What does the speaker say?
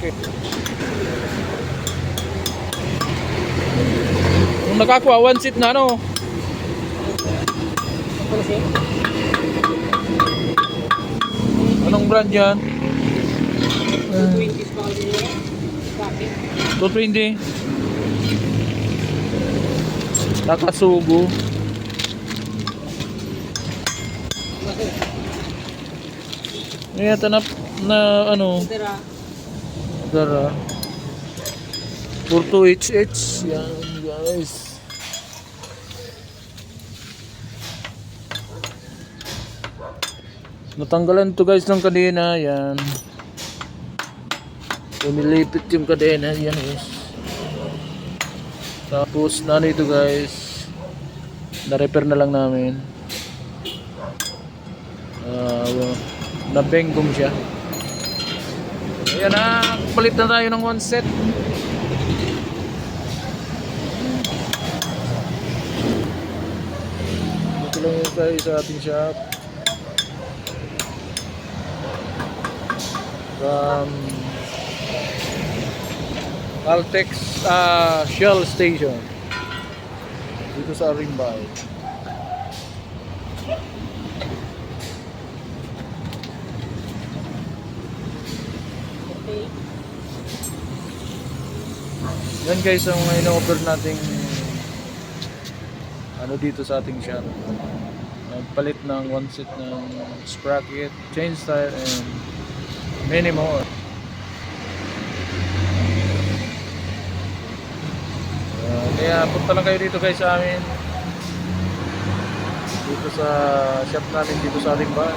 sprocket. Kung nakakuha, one seat na ano. Anong brand yan? 220 pa kasi nila. Bakit? 220. Nakasugo. Ngayon tanap na ano. Tira. Dara. 42HH. Yan guys. Natanggalan to guys ng kadena. Yan. Umilipit yung kadena. Yan guys. Tapos na ito guys. Na-repair na lang namin. Nabenggong siya. Ayan na. Palit na tayo ng one set. Ito lang yung tayo sa ating shop. From Altex Shell Station dito sa Arimbay. Yan guys ang ino-offer nating ano dito sa ating shop. Nagpalit ng one set ng sprocket, change tire and many more. Kaya punta lang kayo dito guys sa amin. Dito sa shop namin dito sa ating bahay.